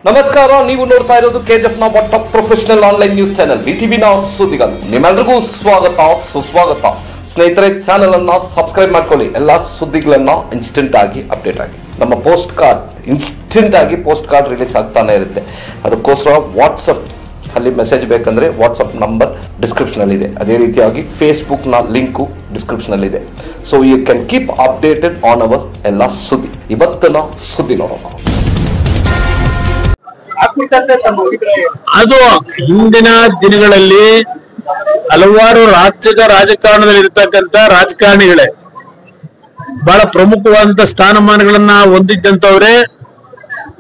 ನಮಸ್ಕಾರ, ನೀವು ನೋಡ್ತಾ ಇರೋದು ಕೆಜಿಎಫ್ನ top professional online news channel BTVನ ಸುದ್ದಿಗಳು. ನಿಮ್ಮೆಲ್ಲರಿಗೂ ಸ್ವಾಗತ, ಸುಸ್ವಾಗತ. ಸ್ನೇಹಿತರೆ, ಚಾನೆಲ್ ಅನ್ನ ಸಬ್ಸ್ಕ್ರೈಬ್ ಮಾಡ್ಕೊಳ್ಳಿ. ಎಲ್ಲಾ ಸುದ್ದಿಗಳನ್ನ ಇನ್ಸ್ಟೆಂಟ್ ಆಗಿ ಅಪ್ಡೇಟ್ ಆಗಿ. ನಮ್ಮ ಪೋಸ್ಟ್ ಕಾರ್ಡ್ ಇನ್ಸ್ಟೆಂಟ್ ಆಗಿ ಪೋಸ್ಟ್ ಕಾರ್ಡ್ ರಿಲೀಸ್ ಆಗ್ತಾನೆ ಇರುತ್ತೆ. ಅದಕ್ಕೋಸ್ಕರ ವಾಟ್ಸಪ್ ಅಲ್ಲಿ ಮೆಸೇಜ್ ಬೇಕಂದ್ರೆ ವಾಟ್ಸಪ್ ನಂಬರ್ ಡಿಸ್ಕ್ರಿಪ್ಷನ್ ಅಲ್ಲಿ ಇದೆ. ಅದೇ ರೀತಿಯಾಗಿ ಫೇಸ್ಬುಕ್ ನ ಲಿಂಕು ಡಿಸ್ಕ್ರಿಪ್ಷನ್ ಅಲ್ಲಿ ಇದೆ. So you can keep updated on our ಎಲ್ಲ ಸುದ್ದಿ. ಇವತ್ತಿನ ಸುದ್ದಿ ನೋಡೋಣ. ಅದು ಹಿಂದಿನ ದಿನಗಳಲ್ಲಿ ಹಲವಾರು ರಾಜ್ಯದ ರಾಜಕಾರಣದಲ್ಲಿ ಇರತಕ್ಕಂತ ರಾಜಕಾರಣಿಗಳೇ ಬಹಳ ಪ್ರಮುಖವಾದಂತ ಸ್ಥಾನಮಾನಗಳನ್ನ ಹೊಂದಿದ್ದಂತವ್ರೆ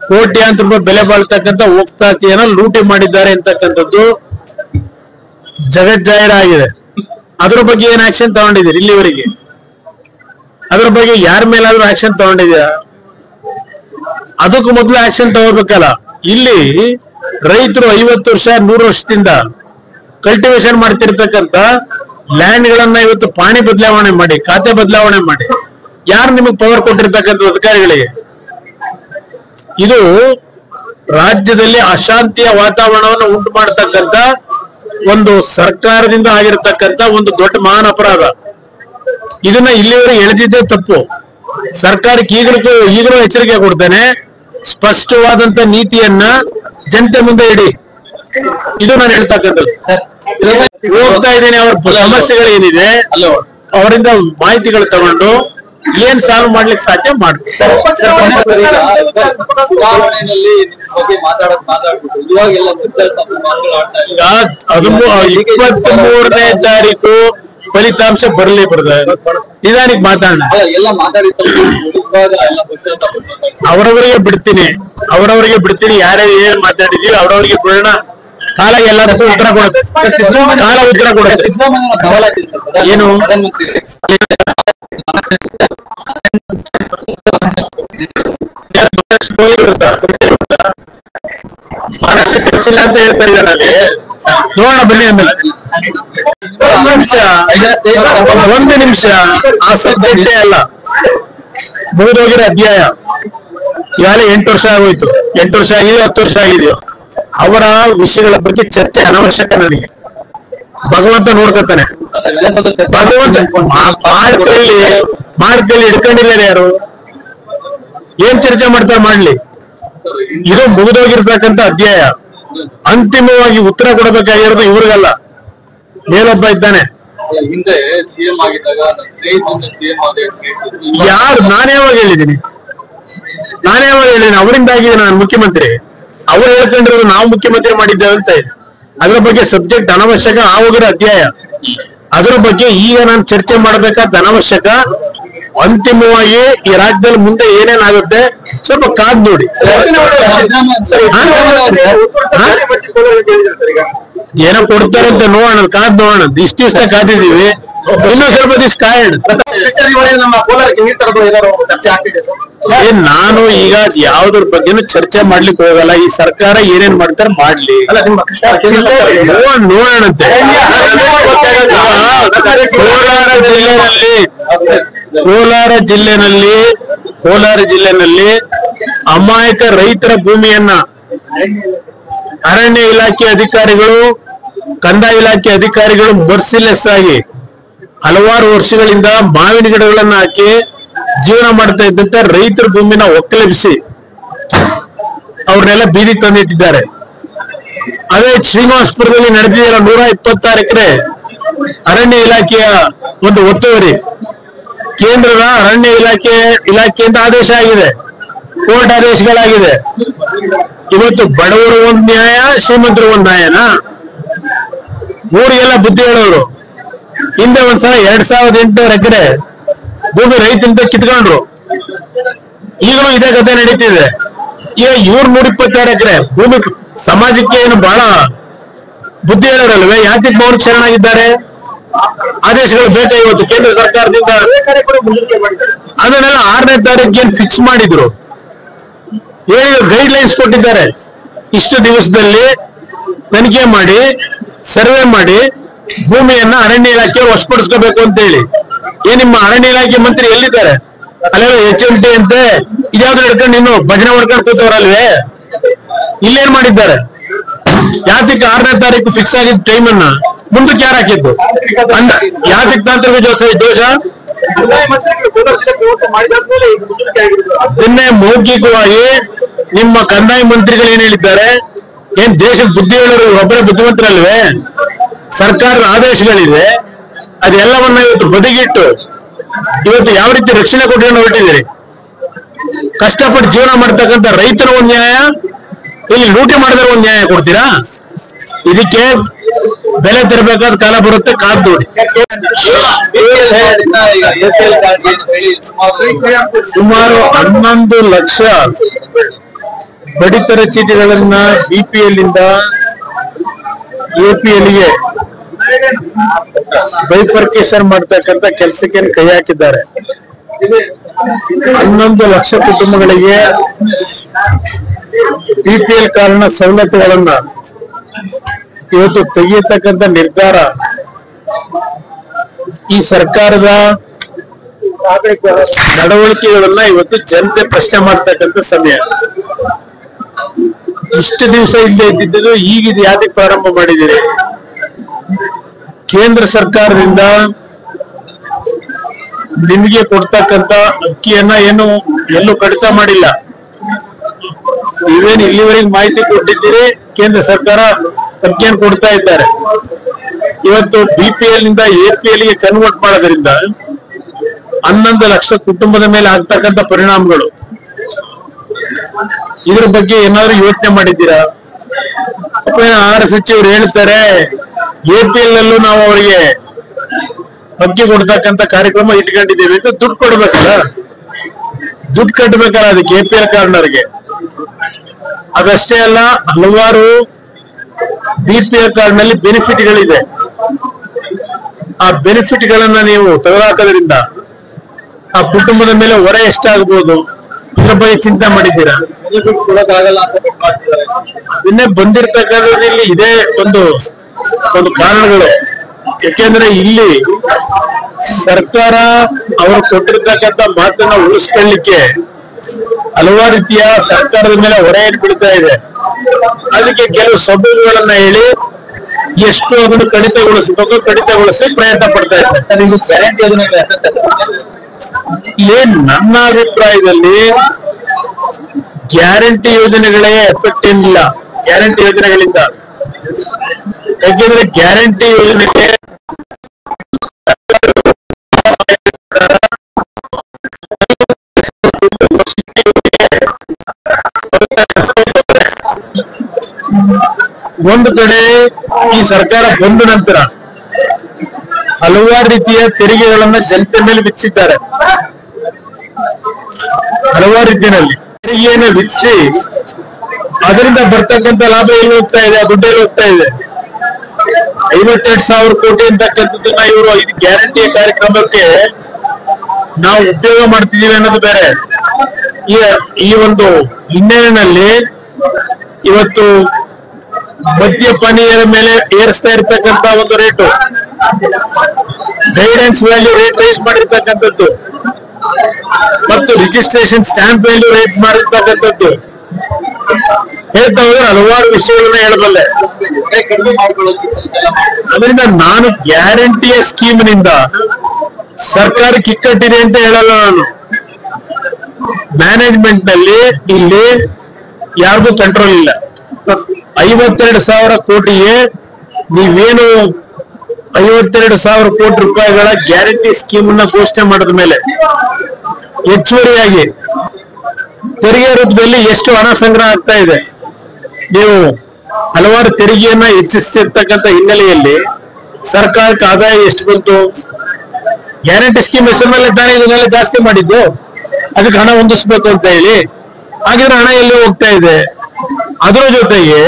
ಕೋಟ್ಯಾಂತರ ರೂಪಾಯಿ ಬೆಲೆ ಬಾಳ್ತಕ್ಕಂಥ ಹೋಗ್ತಾತಿಯನ್ನ ಲೂಟಿ ಮಾಡಿದ್ದಾರೆ ಅಂತಕ್ಕಂಥದ್ದು ಜಗಜ್ಜಾಹೀರಾಗಿದೆ. ಅದ್ರ ಬಗ್ಗೆ ಏನ್ ಆಕ್ಷನ್ ತಗೊಂಡಿದ್ದೀರಿ ಇಲ್ಲಿವರೆಗೆ? ಅದ್ರ ಬಗ್ಗೆ ಯಾರ ಮೇಲಾದ್ರೂ ಆಕ್ಷನ್ ತಗೊಂಡಿದ್ಯಾ? ಅದಕ್ಕೂ ಮೊದಲು ಆಕ್ಷನ್ ತಗೋಬೇಕಲ್ಲ. ಇಲ್ಲಿ ರೈತರು 50 ವರ್ಷ 100 ವರ್ಷದಿಂದ ಕಲ್ಟಿವೇಶನ್ ಮಾಡ್ತಿರ್ತಕ್ಕಂಥ ಲ್ಯಾಂಡ್ ಗಳನ್ನ ಇವತ್ತು ಪಾಣಿ ಬದಲಾವಣೆ ಮಾಡಿ, ಖಾತೆ ಬದಲಾವಣೆ ಮಾಡಿ, ಯಾರು ನಿಮಗೆ ಪವರ್ ಕೊಟ್ಟಿರ್ತಕ್ಕಂಥ ಅಧಿಕಾರಿಗಳಿಗೆ? ಇದು ರಾಜ್ಯದಲ್ಲಿ ಅಶಾಂತಿಯ ವಾತಾವರಣವನ್ನು ಉಂಟು ಮಾಡತಕ್ಕಂತ ಒಂದು ಸರ್ಕಾರದಿಂದ ಆಗಿರತಕ್ಕಂತ ಒಂದು ದೊಡ್ಡ ಮಹಾನ್ ಅಪರಾಧ. ಇದನ್ನ ಇಲ್ಲಿವರೆಗೆ ಎಳೆದಿದ್ದೇ ತಪ್ಪು. ಸರ್ಕಾರಕ್ಕೆ ಈಗಲೂ ಎಚ್ಚರಿಕೆ ಕೊಡ್ತೇನೆ, ಸ್ಪಷ್ಟವಾದಂತ ನೀತಿಯನ್ನ ಜನತೆ ಮುಂದೆ ಇಡಿ. ಇದು ನಾನು ಹೇಳ್ತಕ್ಕಂಥದ್ದು. ಹೋಗ್ತಾ ಇದ್ದೇನೆ, ಅವ್ರ ಸಮಸ್ಯೆಗಳೇನಿದೆ ಅವರಿಂದ ಮಾಹಿತಿಗಳು ತಗೊಂಡು ಏನ್ ಸಾಲ್ವ್ ಮಾಡ್ಲಿಕ್ಕೆ ಸಾಧ್ಯ ಮಾಡ್ತೀವಿ. ಈಗ 23ನೇ ತಾರೀಕು ಫಲಿತಾಂಶ ಬರಲಿ ನಿಧಾನಕ್ಕೆ ಮಾತಾಡೋಣ. ಅವರವರಿಗೆ ಬಿಡ್ತೀನಿ ಯಾರ್ಯಾರು ಏನ್ ಮಾತಾಡಿದೀವಿ ಅವರವರಿಗೆ ಬಿಡೋಣ. ಕಾಲ ಎಲ್ಲದಕ್ಕೂ ಉತ್ತರ ಕೊಡುತ್ತೆ. ಏನು ಅಂತ ಹೇಳ್ತಾರೆ. ನೋಡೋಣ ಬನ್ನಿ. ಆಮೇಲೆ ಒಂದು ನಿಮಿಷ ಆ ಸಬ್ಜೆಕ್ಟೇ ಅಲ್ಲ, ಮುಗಿದೋಗಿರೋ ಅಧ್ಯಾಯ ಈಗಾಗಲೇ 8 ವರ್ಷ ಆಗೋಯ್ತು. 8 ವರ್ಷ ಆಗಿದೆ, 10 ವರ್ಷ ಆಗಿದೆಯೋ. ಅವರ ವಿಷಯಗಳ ಬಗ್ಗೆ ಚರ್ಚೆ ಅನವಶ್ಯಕ. ನನಗೆ ಭಗವಂತ ನೋಡ್ಕೊತಾನೆ. ಭಗವಂತ ಮಾಡ್ಕಲ್ಲಿ ಹಿಡ್ಕೊಂಡಿದ್ದಾರೆ. ಯಾರು ಏನ್ ಚರ್ಚೆ ಮಾಡ್ತಾರೆ ಮಾಡ್ಲಿ. ಇದು ಮುಗಿದೋಗಿರ್ತಕ್ಕಂಥ ಅಧ್ಯಾಯ. ಅಂತಿಮವಾಗಿ ಉತ್ತರ ಕೊಡಬೇಕಾಗಿರೋದು ಇವ್ರಿಗಲ್ಲ, ಮೇಲೊಬ್ಬ ಇದ್ದಾನೆ. ಯಾರು ನಾನೇ ಯಾವಾಗ ಹೇಳಿದ್ದೀನಿ? ಅವರಿಂದಾಗಿದೆ ನಾನು ಮುಖ್ಯಮಂತ್ರಿ. ಅವ್ರು ಹೇಳ್ಕೊಂಡಿರೋದು ನಾವು ಮುಖ್ಯಮಂತ್ರಿ ಮಾಡಿದ್ದೇವೆ ಅಂತ ಇದೆ. ಅದರ ಬಗ್ಗೆ ಸಬ್ಜೆಕ್ಟ್ ಅನವಶ್ಯಕ. ಆಗೋಗಿರೋ ಅಧ್ಯಾಯ ಅದರ ಬಗ್ಗೆ ಈಗ ನಾನು ಚರ್ಚೆ ಮಾಡಬೇಕಾದ ಅನವಶ್ಯಕ. ಅಂತಿಮವಾಗಿ ಈ ರಾಜ್ಯದಲ್ಲಿ ಮುಂದೆ ಏನೇನಾಗುತ್ತೆ ಸ್ವಲ್ಪ ಕಾದ್ ನೋಡಿ. ಏನೋ ಕೊಡ್ತಾರೆ ಅಂತ ನೋಡೋಣ, ಕಾದ್ ನೋಡೋಣ. ಇಷ್ಟ ಕಾದಿದೀವಿ, ಇನ್ನೂ ಸ್ವಲ್ಪ ದಿವಸ ಕಾಯೋಣ. ನಾನು ಈಗ ಯಾವ್ದ್ರ ಬಗ್ಗೆನೂ ಚರ್ಚೆ ಮಾಡ್ಲಿಕ್ಕೆ ಹೋಗಲ್ಲ. ಈ ಸರ್ಕಾರ ಏನೇನ್ ಮಾಡ್ತಾರೆ ಮಾಡ್ಲಿ, ನೋಡೋಣಂತೆ. ಕೋಲಾರ ಜಿಲ್ಲೆನಲ್ಲಿ ಅಮಾಯಕ ರೈತರ ಭೂಮಿಯನ್ನ ಅರಣ್ಯ ಇಲಾಖೆ ಅಧಿಕಾರಿಗಳು, ಕಂದಾಯ ಇಲಾಖೆ ಅಧಿಕಾರಿಗಳು ಮರ್ಸಿಲೆಸ್ ಆಗಿ ಹಲವಾರು ವರ್ಷಗಳಿಂದ ಮಾವಿನ ಗಿಡಗಳನ್ನ ಹಾಕಿ ಜೀವನ ಮಾಡ್ತಾ ಇದ್ದಂತ ರೈತರ ಭೂಮಿನ ಒಕ್ಕಲೆಬ್ಬಿಸಿ ಅವ್ರನ್ನೆಲ್ಲ ಬೀದಿಗೆ ತಂದಿಟ್ಟಿದ್ದಾರೆ. ಅದೇ ಶ್ರೀನಿವಾಸಪುರದಲ್ಲಿ ನಡೆದಿರೋ 126 ಎಕರೆ ಅರಣ್ಯ ಇಲಾಖೆಯ ಒಂದು ಒತ್ತುವರಿ ಕೇಂದ್ರದ ಅರಣ್ಯ ಇಲಾಖೆಯಿಂದ ಆದೇಶ ಆಗಿದೆ, ಕೋರ್ಟ್ ಆದೇಶಗಳಾಗಿದೆ. ಇವತ್ತು ಬಡವರು ಒಂದ್ ನ್ಯಾಯ, ಶ್ರೀಮಂತರು ಒಂದ್ ನ್ಯಾಯನಾ? ಊರಿಗೆಲ್ಲ ಬುದ್ಧಿ ಹೇಳೋರು. ಹಿಂದೆ ಒಂದ್ಸಲ 2800 ಎಕರೆ ಭೂಮಿ ರೈತರಿಂದ ಕಿತ್ಕೊಂಡ್ರು. ಈಗಲೂ ಇದೇ ಕಥೆ ನಡೀತಿದೆ. ಈಗ 126 ಎಕರೆ ಭೂಮಿ ಸಮಾಜಕ್ಕೆ ಏನು ಬಹಳ ಬುದ್ಧಿ ಹೇಳೋರಲ್ವೇ? ಯಾತಿಗೆ ಮೌನಕ್ಕೆ ಶರಣಾಗಿದ್ದಾರೆ? ಆದೇಶಗಳು ಬೇಕಾ ಇವತ್ತು ಕೇಂದ್ರ ಸರ್ಕಾರದಿಂದ? ಅದನ್ನೆಲ್ಲ 6ನೇ ತಾರೀಕಿಗೆ ಏನ್ ಫಿಕ್ಸ್ ಮಾಡಿದ್ರು, ಗೈಡ್ ಲೈನ್ಸ್ ಕೊಟ್ಟಿದ್ದಾರೆ. ಇಷ್ಟು ದಿವಸದಲ್ಲಿ ತನಿಖೆ ಮಾಡಿ, ಸರ್ವೆ ಮಾಡಿ ಭೂಮಿಯನ್ನ ಅರಣ್ಯ ಇಲಾಖೆ ವಶಪಡಿಸ್ಕೋಬೇಕು ಅಂತ ಹೇಳಿ. ನಿಮ್ಮ ಅರಣ್ಯ ಇಲಾಖೆ ಮಂತ್ರಿ ಎಲ್ಲಿದ್ದಾರೆ? ಅಲ್ಲೆಲ್ಲ HMT ಅಂತೆ ಇದ್ಯಾವ್ದು ಹಿಡ್ಕೊಂಡು ಇನ್ನು ಭಜನೆ ಮಾಡ್ಕೊಂಡು ಕೂತವ್ರಲ್ವೇ? ಇಲ್ಲೇನ್ ಮಾಡಿದ್ದಾರೆ? ಯಾತಕ್ಕೆ 6ನೇ ತಾರೀಕು ಫಿಕ್ಸ್ ಆಗಿದ್ದ ಟೈಮ್ ಅನ್ನ ಮುಂದಕ್ಕೆ ಯಾರು ಹಾಕಿದ್ದು? ಯಾತಕ್ಕೆ ತಾಂತ್ರಿಕ ದೋಷ? ನಿನ್ನೆ ಮೌಖಿಕವಾಗಿ ನಿಮ್ಮ ಕಂದಾಯ ಮಂತ್ರಿಗಳು ಏನ್ ಹೇಳಿದ್ದಾರೆ? ಏನ್ ದೇಶದ ಬುದ್ಧಿ ಹೇಳೋರು ಒಬ್ಬರೇ ಬುದ್ಧಿವಂತರಲ್ವೇ? ಸರ್ಕಾರದ ಆದೇಶಗಳಿದೆ, ಅದೆಲ್ಲವನ್ನ ಇವತ್ತು ಬದಿಗಿಟ್ಟು ಇವತ್ತು ಯಾವ ರೀತಿ ರಕ್ಷಣೆ ಕೊಟ್ಕೊಂಡು ಹೊರಟಿದ್ದೀರಿ? ಕಷ್ಟಪಟ್ಟು ಜೀವನ ಮಾಡ್ತಕ್ಕಂಥ ರೈತರ ಒಂದ್ ನ್ಯಾಯ, ಇಲ್ಲಿ ಲೂಟಿ ಮಾಡಿದ್ರೆ ಒಂದ್ ನ್ಯಾಯ ಕೊಡ್ತೀರಾ? ಇದಕ್ಕೆ ಬೆಲೆ ತರಬೇಕಾದ ಕಾಲ ಬರುತ್ತೆ, ಕಾದ್ ನೋಡಿ. ಸುಮಾರು 11 ಲಕ್ಷ ಪಡಿತರ ಚೀಟಿಗಳನ್ನ ಬಿಪಿಎಲ್ ಇಂದ ಎಪಿಎಲ್ಗೆ ಬೈಫರ್ಕೇಶನ್ ಮಾಡ್ತಕ್ಕಂಥ ಕೆಲಸಕ್ಕೆ ಕೈ ಹಾಕಿದ್ದಾರೆ. 11 ಲಕ್ಷ ಕುಟುಂಬಗಳಿಗೆ ಬಿಪಿಎಲ್ ಕಾರಣ ಸವಲತ್ತುಗಳನ್ನ ಇವತ್ತು ತೆಗೆಯತಕ್ಕಂಥ ನಿರ್ಧಾರ ಈ ಸರ್ಕಾರದ ನಡವಳಿಕೆಗಳನ್ನ ಇವತ್ತು ಜನತೆ ಪ್ರಶ್ನೆ ಮಾಡ್ತಕ್ಕಂಥ ಸಮಯ. ಇಷ್ಟು ದಿವಸ ಇಲ್ಲದೆ ಇದ್ದಿದ್ದು ಈಗ ಇದು ಯಾವ್ದಕ್ಕೆ ಪ್ರಾರಂಭ ಮಾಡಿದ್ದೀರಿ? ಕೇಂದ್ರ ಸರ್ಕಾರದಿಂದ ನಿಮಗೆ ಕೊಡ್ತಕ್ಕಂಥ ಅಕ್ಕಿಯನ್ನ ಏನು ಎಲ್ಲೂ ಕಡಿತ ಮಾಡಿಲ್ಲ. ನೀವೇನು ಇಲ್ಲಿವರೆಗೆ ಮಾಹಿತಿ ಕೊಟ್ಟಿದ್ದೀರಿ, ಕೇಂದ್ರ ಸರ್ಕಾರ ಅಕ್ಕಿಯನ್ನು ಕೊಡ್ತಾ ಇದ್ದಾರೆ. ಇವತ್ತು ಬಿಪಿಎಲ್ ನಿಂದ ಎಪಿಎಲ್ ಗೆ ಕನ್ವರ್ಟ್ ಮಾಡೋದ್ರಿಂದ 11 ಲಕ್ಷ ಕುಟುಂಬದ ಮೇಲೆ ಆಗ್ತಕ್ಕಂಥ ಪರಿಣಾಮಗಳು, ಇದ್ರ ಬಗ್ಗೆ ಏನಾದ್ರು ಯೋಚನೆ ಮಾಡಿದ್ದೀರಾ? ಆಹಾರ ಸಚಿವರು ಹೇಳ್ತಾರೆ ಎಪಿಎಲ್ ನಲ್ಲೂ ನಾವು ಅವರಿಗೆ ಅಕ್ಕಿ ಕೊಡ್ತಕ್ಕಂಥ ಕಾರ್ಯಕ್ರಮ ಇಟ್ಕೊಂಡಿದ್ದೀವಿ ಅಂತ ದುಡ್ಡು ಕೊಡ್ಬೇಕಲ್ಲ, ದುಡ್ಡು ಕಟ್ಟಬೇಕಲ್ಲ ಅದಕ್ಕೆ ಎಪಿಎಲ್ ಕಾರ್ಡ್ನವ್ರಿಗೆ. ಅದಷ್ಟೇ ಅಲ್ಲ, ಹಲವಾರು ಬಿಪಿಎಲ್ ಕಾರ್ಡ್ ನಲ್ಲಿ ಬೆನಿಫಿಟ್ಗಳಿದೆ. ಆ ಬೆನಿಫಿಟ್ ಗಳನ್ನ ನೀವು ತೆಗೆದುಹಾಕೋದ್ರಿಂದ ಆ ಕುಟುಂಬದ ಮೇಲೆ ಹೊರೆ ಎಷ್ಟಾಗಬಹುದು, ಇದ್ರ ಬಗ್ಗೆ ಚಿಂತೆ ಮಾಡಿದ್ದೀರಾ? ಇನ್ನೇ ಬಂದಿರ್ತಕ್ಕಂಥದ್ರಲ್ಲಿ ಇದೇ ಒಂದು ಕಾರಣಗಳು. ಯಾಕೆಂದ್ರೆ ಇಲ್ಲಿ ಸರ್ಕಾರ ಅವರು ಕೊಟ್ಟಿರ್ತಕ್ಕಂಥ ಮಾತನ್ನ ಉಳಿಸ್ಕೊಳ್ಳಿಕ್ಕೆ ಹಲವಾರು ರೀತಿಯ ಸರ್ಕಾರದ ಮೇಲೆ ಹೊರೆ ಏರ್ಬಿಡ್ತಾ ಇದೆ. ಅದಕ್ಕೆ ಕೆಲವು ಸಬೂಬುಗಳನ್ನ ಹೇಳಿ ಎಷ್ಟು ಅದನ್ನು ಕಡಿತಗೊಳಿಸಬೇಕು ಕಡಿತಗೊಳಿಸಿ ಪ್ರಯತ್ನ ಪಡ್ತಾ ಇದ್ದಾರೆ. ಏನ್ ನನ್ನ ಅಭಿಪ್ರಾಯದಲ್ಲಿ ಗ್ಯಾರಂಟಿ ಯೋಜನೆಗಳೇ ಎಫೆಕ್ಟ್ ಏನಿಲ್ಲ ಗ್ಯಾರಂಟಿ ಯೋಜನೆಗಳಿಂದ. ಯಾಕೆಂದ್ರೆ ಗ್ಯಾರಂಟಿ ಯೋಜನೆಗೆ ಒಂದು ಕಡೆ ಈ ಸರ್ಕಾರ ಬಂದ ನಂತರ ಹಲವಾರು ರೀತಿಯ ತೆರಿಗೆಗಳನ್ನ ಜನತೆ ಮೇಲೆ ವಿಧಿಸಿದ್ದಾರೆ. ಹಲವಾರು ರೀತಿಯಲ್ಲಿ ತೆರಿಗೆಯನ್ನು ವಿಧಿಸಿ ಅದರಿಂದ ಬರ್ತಕ್ಕಂಥ ಲಾಭ ಎಲ್ಲಿ ಹೋಗ್ತಾ ಇದೆ, ಆ ದುಡ್ಡು ಎಲ್ಲಿ ಹೋಗ್ತಾ ಇದೆ? 52,000 ಕೋಟಿ ಅಂತಕ್ಕಂಥದ್ದನ್ನ ಇವರು ಇದು ಗ್ಯಾರಂಟಿ ಕಾರ್ಯಕ್ರಮಕ್ಕೆ ನಾವು ಉಪಯೋಗ ಮಾಡ್ತಿದೀವಿ ಅನ್ನೋದು ಬೇರೆ. ಈ ಒಂದು ಹಿನ್ನೆಲೆಯಲ್ಲಿ ಇವತ್ತು ಮದ್ಯಪಾನೀಯರ ಮೇಲೆ ಏರಿಸ್ತಾ ಇರ್ತಕ್ಕಂಥ ಒಂದು rate, guidance value rate rise ಮಾಡಿರ್ತಕ್ಕಂಥದ್ದು ಮತ್ತು ರಿಜಿಸ್ಟ್ರೇಷನ್ ಸ್ಟ್ಯಾಂಪ್ ವ್ಯಾಲ್ಯೂ ರೇಟ್ ಮಾಡಿರ್ತಕ್ಕಂಥದ್ದು ಹೇಳ್ತಾ ಹೋದ್ರೆ ಹಲವಾರು ವಿಷಯಗಳನ್ನ ಹೇಳಬಲ್ಲೆ. ಅದರಿಂದ ನಾನು ಗ್ಯಾರಂಟಿಯ ಸ್ಕೀಮ್ನಿಂದ ಸರ್ಕಾರ ಕಿಕ್ಕಟ್ಟಿದೆ ಅಂತ ಹೇಳಲ್ಲ. ನಾನು ಮ್ಯಾನೇಜ್ಮೆಂಟ್ ನಲ್ಲಿ ಇಲ್ಲಿ ಯಾರಿಗೂ ಕಂಟ್ರೋಲ್ ಇಲ್ಲ. 52,000 ಕೋಟಿಗೆ ನೀವೇನು 52,000 ಕೋಟಿ ರೂಪಾಯಿಗಳ ಗ್ಯಾರಂಟಿ ಸ್ಕೀಮ್ ಅನ್ನ ಘೋಷಣೆ ಮಾಡಿದ ಮೇಲೆ ಹೆಚ್ಚುವರಿಯಾಗಿ ತೆರಿಗೆ ರೂಪದಲ್ಲಿ ಎಷ್ಟು ಹಣ ಸಂಗ್ರಹ ಆಗ್ತಾ ಇದೆ? ನೀವು ಹಲವಾರು ತೆರಿಗೆಯನ್ನ ಹೆಚ್ಚಿಸ್ತಿರ್ತಕ್ಕಂಥ ಹಿನ್ನೆಲೆಯಲ್ಲಿ ಸರ್ಕಾರಕ್ಕೆ ಆದಾಯ ಎಷ್ಟು ಬಂತು? ಗ್ಯಾರಂಟಿ ಸ್ಕೀಮ್ ಹೆಸರ ಮೇಲೆ ತಾನೇ ಇದನ್ನೆಲ್ಲ ಜಾಸ್ತಿ ಮಾಡಿದ್ದು, ಅದಕ್ಕೆ ಹಣ ಹೊಂದಿಸ್ಬೇಕು ಅಂತ ಹೇಳಿ. ಹಾಗಿದ್ರೆ ಹಣ ಎಲ್ಲಿ ಹೋಗ್ತಾ ಇದೆ? ಅದರ ಜೊತೆಗೆ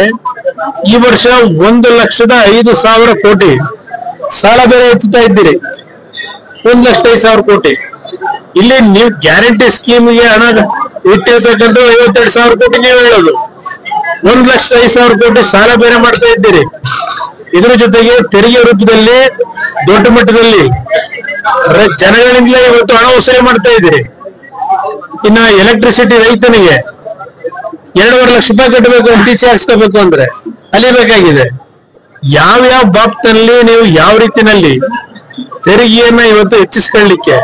ಈ ವರ್ಷ 1,05,000 ಕೋಟಿ ಸಾಲ ಬೇರೆ ಎತ್ತುತ್ತಾ ಇದ್ದೀರಿ. 1,05,000 ಕೋಟಿ. ಇಲ್ಲಿ ನೀವು ಗ್ಯಾರಂಟಿ ಸ್ಕೀಮ್ಗೆ ಹಣ ಇಟ್ಟಿರ್ತಕ್ಕಂಥ 52,000 ಕೋಟಿ ನೀವು ಹೇಳೋದು, 1,05,000 ಕೋಟಿ ಸಾಲ ಬೇರೆ ಮಾಡ್ತಾ ಇದ್ದೀರಿ. ಇದರ ಜೊತೆಗೆ ತೆರಿಗೆ ರೂಪದಲ್ಲಿ ದೊಡ್ಡ ಮಟ್ಟದಲ್ಲಿ ಜನಗಳಿಂದಲೇ ಇವತ್ತು ಹಣ ವಸೂಲಿ ಮಾಡ್ತಾ ಇದ್ದೀರಿ. ಇನ್ನ ಎಲೆಕ್ಟ್ರಿಸಿಟಿ ರೈತನಿಗೆ 2.5 ಲಕ್ಷ ರೂಪಾಯಿ ಕಟ್ಟಬೇಕು, TC ಹಾಕ್ಸ್ಕೋಬೇಕು ಅಂದ್ರೆ ಅಲಿಬೇಕಾಗಿದೆ. ಯಾವ ಬಾಬ್ತಿನಲ್ಲಿ ನೀವು ಯಾವ ರೀತಿನಲ್ಲಿ ತೆರಿಗೆಯನ್ನ ಇವತ್ತು ಹೆಚ್ಚಿಸ್ಕೊಳ್ಳಿಕ್ಕೆ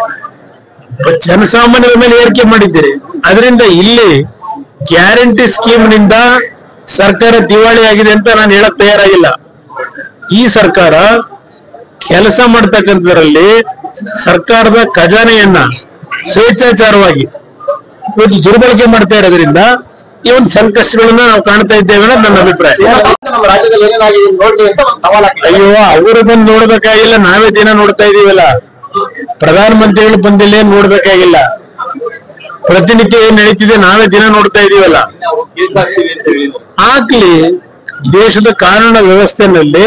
ಜನಸಾಮಾನ್ಯರ ಮೇಲೆ ಏರಿಕೆ ಮಾಡಿದ್ದೀರಿ. ಅದರಿಂದ ಇಲ್ಲಿ ಗ್ಯಾರಂಟಿ ಸ್ಕೀಮ್ ನಿಂದ ಸರ್ಕಾರ ದಿವಾಳಿ ಆಗಿದೆ ಅಂತ ನಾನು ಹೇಳಕ್ ತಯಾರಾಗಿಲ್ಲ. ಈ ಸರ್ಕಾರ ಕೆಲಸ ಮಾಡ್ತಕ್ಕಂಥದ್ರಲ್ಲಿ ಸರ್ಕಾರದ ಖಜಾನೆಯನ್ನ ಸ್ವೇಚ್ಛಾಚಾರವಾಗಿ ಇವತ್ತು ದುರ್ಬಳಕೆ ಮಾಡ್ತಾ ಇರೋದ್ರಿಂದ ಈ ಒಂದು ಸಂಕಷ್ಟಗಳನ್ನ ನಾವು ಕಾಣ್ತಾ ಇದ್ದೇವೆ ಅನ್ನೋದು ನನ್ನ ಅಭಿಪ್ರಾಯ. ನಮ್ಮ ರಾಜ್ಯದಲ್ಲಿ ಏನೇನಾಗಿದೆ ನೋಡ್ಲಿ ಅಂತ ಒಂದು ಸವಾಲ್ ಹಾಕಿ. ಅಯ್ಯೋ, ಅವರು ಬಂದು ನೋಡ್ಬೇಕಾಗಿಲ್ಲ, ನಾವೇ ದಿನ ನೋಡ್ತಾ ಇದೀವಲ್ಲ. ಪ್ರಧಾನಮಂತ್ರಿಗಳು ಬಂದಿಲ್ಲ, ನೋಡ್ಬೇಕಾಗಿಲ್ಲ. ಪ್ರತಿನಿತ್ಯ ಏನ್ ನಡೀತಿದೆ ನಾವೇ ದಿನ ನೋಡ್ತಾ ಇದೀವಲ್ಲ. ಆಗ್ಲಿ, ದೇಶದ ಕಾನೂನು ವ್ಯವಸ್ಥೆನಲ್ಲಿ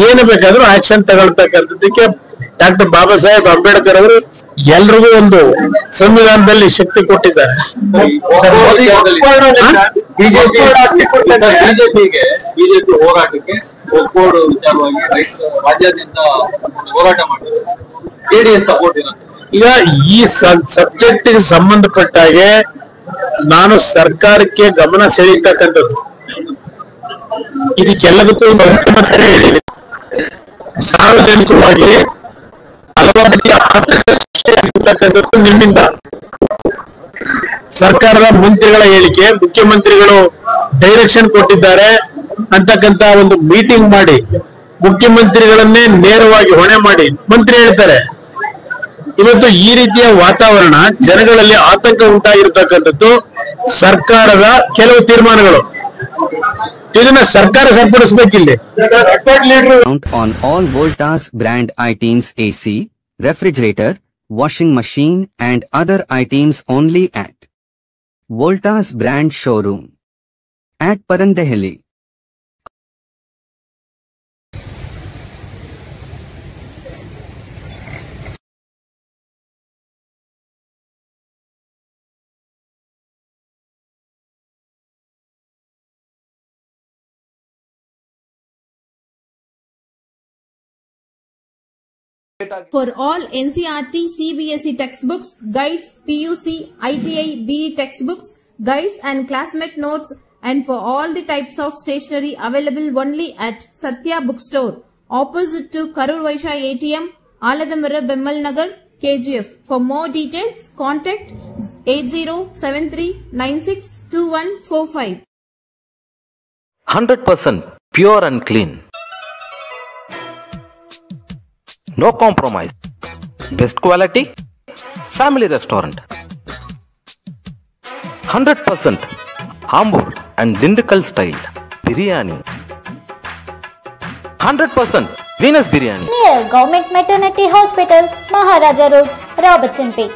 ಏನು ಬೇಕಾದ್ರೂ ಆಕ್ಷನ್ ತಗೊಳ್ತಕ್ಕಂಥದ್ದಕ್ಕೆ ಡಾಕ್ಟರ್ ಬಾಬಾ ಸಾಹೇಬ್ ಅಂಬೇಡ್ಕರ್ ಅವರು ಎಲ್ರಿಗೂ ಒಂದು ಸಂವಿಧಾನದಲ್ಲಿ ಶಕ್ತಿ ಕೊಟ್ಟಿದ್ದಾರೆ. ಬಿಜೆಪಿ ಹೋರಾಟಕ್ಕೆ ಒಕ್ಕೋಡು ವಿಚಾರವಾಗಿ ರಾಜ್ಯಾದ್ಯಂತ ಹೋರಾಟ ಮಾಡಿದ್ದಾರೆ. ಜೆಡಿಎಸ್ ಸಪೋರ್ಟ್ ಇರುತ್ತೆ. ಈಗ ಈ ಸಬ್ಜೆಕ್ಟ್ ಗೆ ಸಂಬಂಧಪಟ್ಟ ಹಾಗೆ ನಾನು ಸರ್ಕಾರಕ್ಕೆ ಗಮನ ಸೆಳೀತಕ್ಕಂಥದ್ದು, ಇದಕ್ಕೆಲ್ಲದಕ್ಕೂ ಒಂದು ಮುಖ್ಯಮಂತ್ರಿ ಸಾರ್ವಜನಿಕವಾಗಿ ಹಲವಾರು ರೀತಿಯ ಆತಂಕ ಸೃಷ್ಟಿಯಾಗಿರ್ತಕ್ಕಂಥದ್ದು ನಿಮ್ಮಿಂದ. ಸರ್ಕಾರದ ಮಂತ್ರಿಗಳ ಹೇಳಿಕೆ, ಮುಖ್ಯಮಂತ್ರಿಗಳು ಡೈರೆಕ್ಷನ್ ಕೊಟ್ಟಿದ್ದಾರೆ ಅಂತಕ್ಕಂತ ಒಂದು ಮೀಟಿಂಗ್ ಮಾಡಿ ಮುಖ್ಯಮಂತ್ರಿಗಳನ್ನೇ ನೇರವಾಗಿ ಹೊಣೆ ಮಾಡಿ ಮಂತ್ರಿ ಹೇಳ್ತಾರೆ. ಇವತ್ತು ಈ ರೀತಿಯ ವಾತಾವರಣ ಜನಗಳಲ್ಲಿ ಆತಂಕ ಉಂಟಾಗಿರ್ತಕ್ಕಂಥದ್ದು ಸರ್ಕಾರದ ಕೆಲವು ತೀರ್ಮಾನಗಳು. ಇದನ್ನ ಸರ್ಕಾರ ಸರಿಪಡಿಸಬೇಕಿಲ್ಲಿ. On all Voltas brand items AC, refrigerator, washing machine and other items only at Voltas brand showroom at Parandehali. For all NCERT, CBSE textbooks, guides, PUC, ITI, BE textbooks, guides and classmate notes, and for all the types of stationery available only at Satya Bookstore, opposite to Karur Vaishya ATM, Aladamara, Bemmal Nagar, KGF. For more details, contact 8073962145. 100% pure and clean. No compromise. Best quality. Family restaurant. 100% Ambur and Dindikal style biryani. 100% Venus biryani. Near Government Maternity Hospital, Maharaja Road, Robertson Peak.